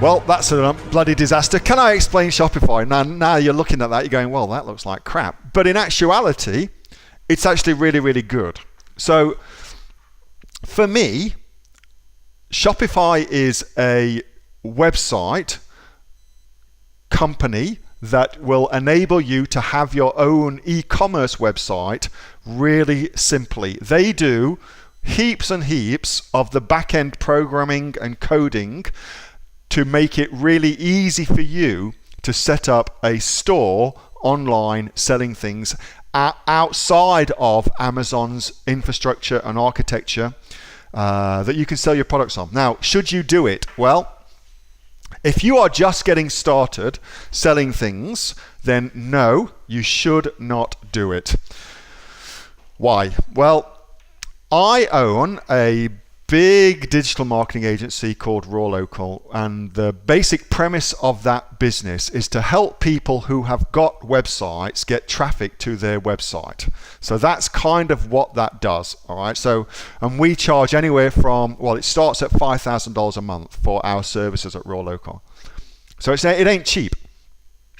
Well, that's a bloody disaster. Can I explain Shopify? Now you're looking at that, you're going, well, that looks like crap. But in actuality, it's actually really, really good. So for me, Shopify is a website company that will enable you to have your own e-commerce website really simply. They do heaps and heaps of the back-end programming and coding to make it really easy for you to set up a store online selling things outside of Amazon's infrastructure and architecture that you can sell your products on. Now, should you do it? Well, if you are just getting started selling things, then no, you should not do it. Why? Well, I own a big digital marketing agency called Raw Local, and the basic premise of that business is to help people who have got websites get traffic to their website. So that's kind of what that does. All right. So, and we charge anywhere from, well, it starts at $5,000 a month for our services at Raw Local. So it ain't cheap,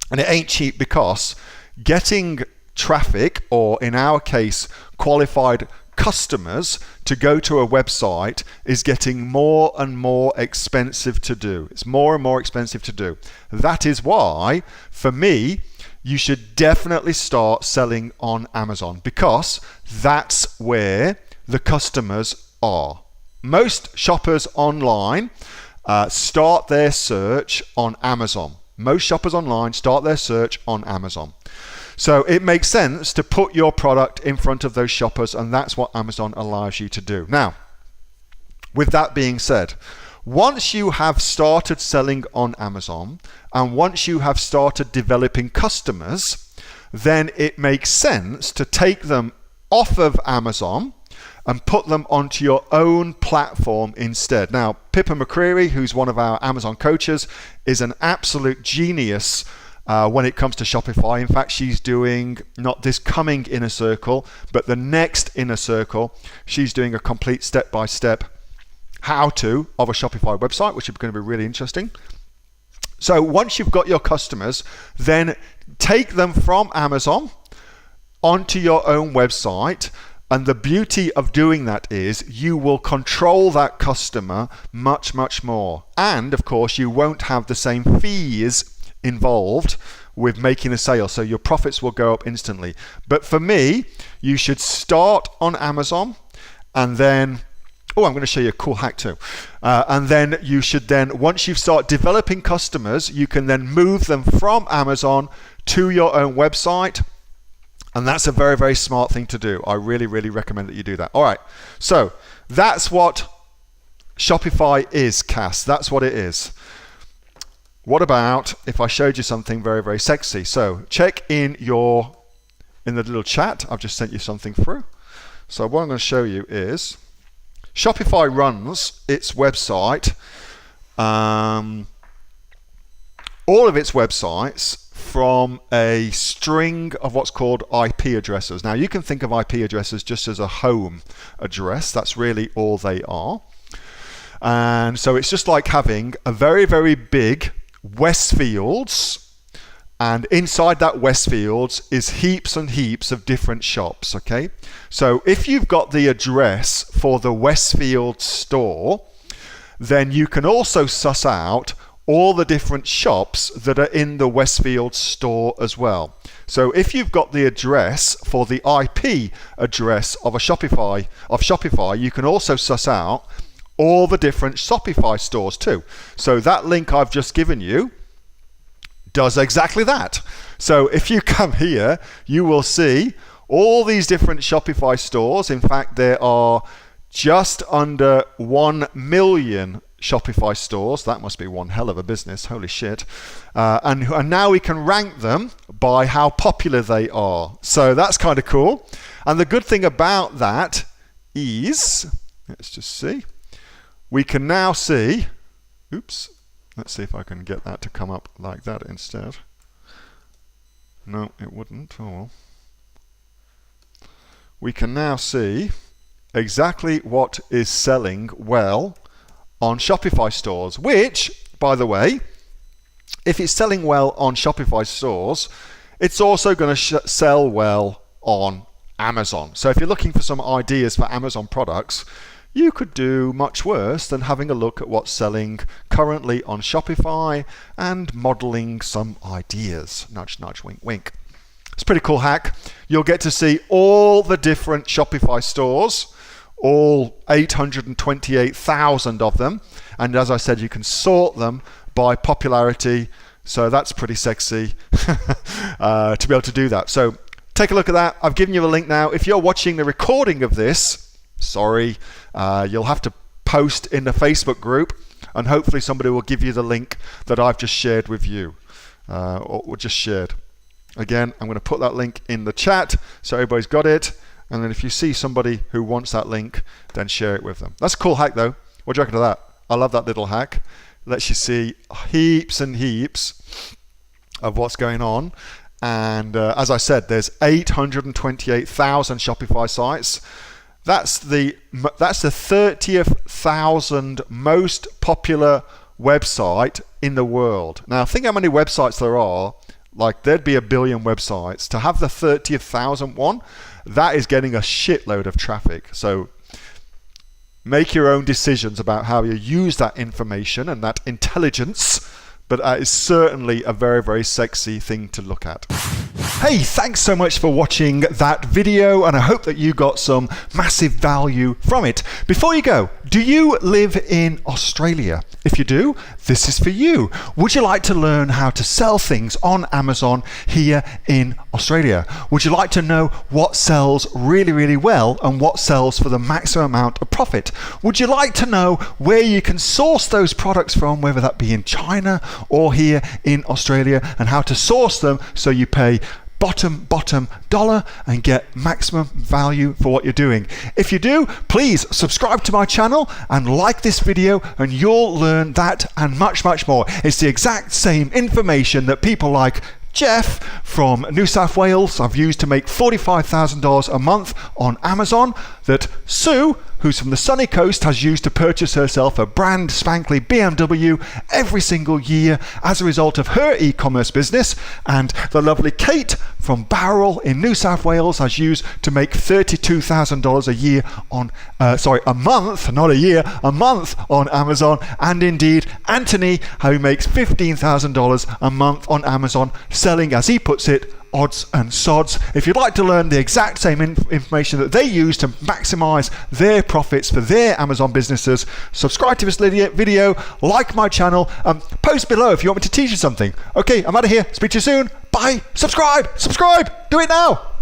and it ain't cheap because getting traffic, or in our case, qualified customers to go to a website, is getting more and more expensive to do. It's more and more expensive to do. That is why, for me, you should definitely start selling on Amazon, because that's where the customers are. Most shoppers online start their search on Amazon. Most shoppers online start their search on Amazon. So it makes sense to put your product in front of those shoppers, and that's what Amazon allows you to do. Now, with that being said, once you have started selling on Amazon, and once you have started developing customers, then it makes sense to take them off of Amazon and put them onto your own platform instead. Now, Pippa McCreary, who's one of our Amazon coaches, is an absolute genius when it comes to Shopify. In fact, she's doing not this coming inner circle, but the next inner circle. She's doing a complete step-by-step how-to of a Shopify website, which is going to be really interesting. So once you've got your customers, then take them from Amazon onto your own website. And the beauty of doing that is you will control that customer much, much more. And of course, you won't have the same fees involved with making a sale, so your profits will go up instantly. But for me, you should start on Amazon, and then I'm going to show you a cool hack too. And then you should then, once you start developing customers, you can then move them from Amazon to your own website. And that's a very, very smart thing to do. I really, really recommend that you do that. All right, so that's what Shopify is, Cass. That's what it is. What about if I showed you something very, very sexy? So check in the little chat. I've just sent you something through. So what I'm going to show you is Shopify runs its website, all of its websites, from a string of what's called IP addresses. Now, you can think of IP addresses just as a home address. That's really all they are. And so it's just like having a very, very big Westfields, and inside that Westfields is heaps and heaps of different shops, okay? So if you've got the address for the Westfield store, then you can also suss out all the different shops that are in the Westfield store as well. So if you've got the address for the IP address of Shopify, you can also suss out all the different Shopify stores too. So that link I've just given you does exactly that. So if you come here, you will see all these different Shopify stores. In fact, there are just under 1 million Shopify stores. That must be one hell of a business. Holy shit. And now we can rank them by how popular they are. So that's kind of cool. And the good thing about that is, let's just see, we can now see, oops, let's see if I can get that to come up like that instead. No, it wouldn't. Oh well. We can now see exactly what is selling well on Shopify stores, which by the way, if it's selling well on Shopify stores, it's also going to sell well on Amazon. So if you're looking for some ideas for Amazon products, you could do much worse than having a look at what's selling currently on Shopify and modeling some ideas. Nudge, nudge, wink, wink. It's a pretty cool hack. You'll get to see all the different Shopify stores, all 828,000 of them. And as I said, you can sort them by popularity. So that's pretty sexy to be able to do that. So take a look at that. I've given you a link now. If you're watching the recording of this, sorry, you'll have to post in the Facebook group, and hopefully somebody will give you the link that I've just shared with you, or just shared. Again, I'm going to put that link in the chat so everybody's got it, and then if you see somebody who wants that link, then share it with them. That's a cool hack though. What do you reckon of that? I love that little hack. Lets you see heaps and heaps of what's going on. And as I said, there's 828,000 Shopify sites. That's the 30,000th most popular website in the world. Now think how many websites there are. Like there'd be 1 billion websites. To have the 30,000th one, that is getting a shitload of traffic. So make your own decisions about how you use that information and that intelligence, but that is certainly a very, very sexy thing to look at. Hey, thanks so much for watching that video, and I hope that you got some massive value from it. Before you go, do you live in Australia? If you do, this is for you. Would you like to learn how to sell things on Amazon here in Australia? Would you like to know what sells really, really well and what sells for the maximum amount of profit? Would you like to know where you can source those products from, whether that be in China or here in Australia, and how to source them so you pay bottom dollar and get maximum value for what you're doing? If you do, please subscribe to my channel and like this video, and you'll learn that and much more. It's the exact same information that people like Jeff from New South Wales I've used to make $45,000 a month on Amazon, that Sue, who's from the sunny coast, has used to purchase herself a brand spankly BMW every single year as a result of her e-commerce business, and the lovely Kate from Bowral in New South Wales has used to make $32,000 a year on, a month, not a year, a month on Amazon, and indeed Anthony, who makes $15,000 a month on Amazon, selling, as he puts it, odds and sods. If you'd like to learn the exact same information that they use to maximize their profits for their Amazon businesses, subscribe to this video, like my channel, post below if you want me to teach you something. Okay, I'm out of here. Speak to you soon. Bye. Subscribe. Do it now.